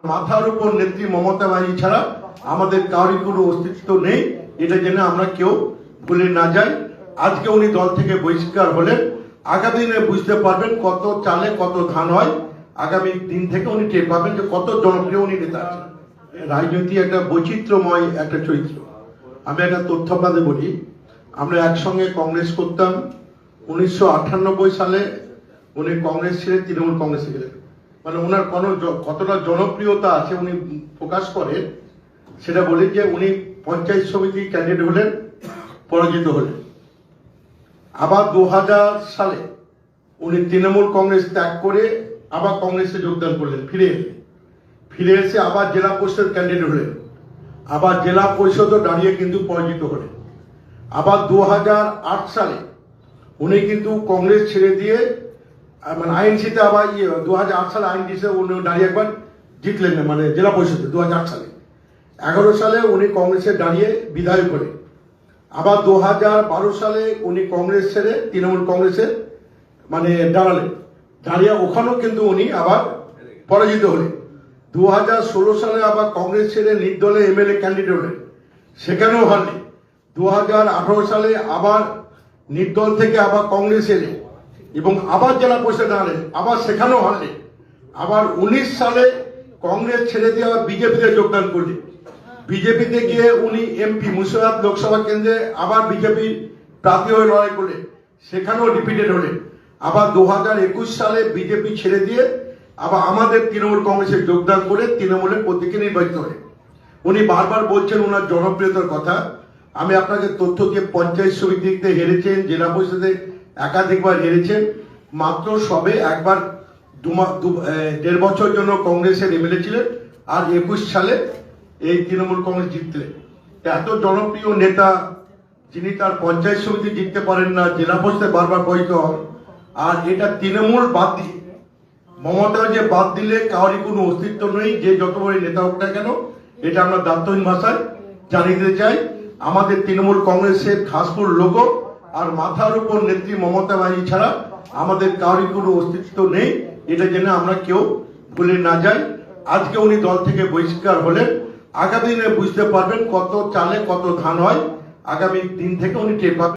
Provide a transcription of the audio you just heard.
মাথার উপর নেত্রী মমতা ব্যানার্জি ছাড়া আমাদের কারোর কোনো অস্তিত্ব নেই, এটা জেনে আমরা কেউ ভুলে না যাই। আজকে উনি দল থেকে বহিষ্কার হলেন, আগামী দিনে বুঝতে পারবেন কত চালে কত ধান হয়। আগামী দিন থেকে উনি টের পাবেন যে কত জনপ্রিয় উনি নেতা আছেন। রাজনীতি একটা বৈচিত্র্যময় একটা চরিত্র। আমি একটা তথ্য আপনাদের বলি, আমরা একসঙ্গে কংগ্রেস করতাম। 1998 সালে উনি কংগ্রেস ছেড়ে তৃণমূল কংগ্রেসে গেলেন। মানে ওনার কতটা জনপ্রিয়তা আছে উনি প্রকাশ করেন, সেটা বলি যে উনি পঞ্চায়েত সমিতি ক্যান্ডিডেট হলেন, পরাজিত হলেন। আবার 2000 সালে উনি তৃণমূল কংগ্রেস ত্যাগ করে আবার কংগ্রেসে যোগদান করলেন, ফিরে এসে আবার জেলা পরিষদ ক্যান্ডিডেট হলেন, আবার জেলা পরিষদও দাঁড়িয়ে কিন্তু পরাজিত হলেন। আবার 2008 সালে উনি কিন্তু কংগ্রেস ছেড়ে দিয়ে মানে আইএনসিতে আবার 2008 সালে আইএনসিতে উনি দাঁড়িয়ে একবার জিতলেন না, মানে জেলা পরিষদে 2008 সালে। 11 সালে উনি কংগ্রেসে দাঁড়িয়ে বিধায়ক হলেন। আবার 2012 সালে উনি কংগ্রেস ছেড়ে তৃণমূল কংগ্রেসে মানে দাঁড়িয়ে ওখানেও কিন্তু উনি আবার পরাজিত হলেন। 2016 সালে আবার কংগ্রেস ছেড়ে নির্দলে এমএলএ ক্যান্ডিডেট হলেন, সেখানেও হারলেন। 2018 সালে আবার নির্দল থেকে আবার কংগ্রেস এলেন এবং আবার জেলা পরিষদে দাঁড়ালেন, আবার সেখানেও হারলেন। আবার 19 সালে কংগ্রেস ছেড়ে দিয়ে আবার বিজেপিতে যোগদান করলেন। বিজেপিতে গিয়ে উনি এমপি মুর্শিদাবাদ লোকসভা কেন্দ্রে আবার বিজেপি প্রার্থী হয়ে লড়াই করলেন, সেখানেও ডিফিটেড হলেন। আবার 2021 সালে বিজেপি ছেড়ে দিয়ে আবার আমাদের তৃণমূল কংগ্রেসে যোগদান করে তৃণমূলের প্রতীকে নির্বাচিত হলেন। উনি বারবার বলছেন ওনার জনপ্রিয়তার কথা। আমি আপনাকে তথ্য দিয়ে পঞ্চায়েত সমিতিতে হেরেছেন, জেলা পরিষদে একাধিকবার হেরেছেন, মাত্র সবে একবার 1.5 বছর জন্য কংগ্রেসের এমএলএ ছিলেন, আর 21 সালে এই তৃণমূল কংগ্রেস জিতলেন। এত জনপ্রিয় নেতা যিনি তার পঞ্চায়েত সমিতি জিততে পারেন না, জেলা পরিষদে বারবার পরাজিত হন, আর এটা তৃণমূল বাদ দিয়ে মমতা যে বাদ দিলে কারোরই কোনো অস্তিত্ব নেই, যে যত বড় নেতা হোক না কেন। এটা আমরা দায়িত্বহীন ভাষায় জানিয়ে দিতে চাই। আমাদের তৃণমূল কংগ্রেসের খাসপুর লোগো আর মাথার উপর নেত্রী মমতা ব্যানার্জি ছাড়া আমাদের কারোরই কোনো অস্তিত্ব নেই, এটা জেনে আমরা কেউ ভুলে না যাই। আজকে উনি দল থেকে বহিষ্কার হলেন, আগামী দিনে বুঝতে পারবেন কত চালে কত ধান হয়। আগামী দিন থেকে উনি টের পাবেন।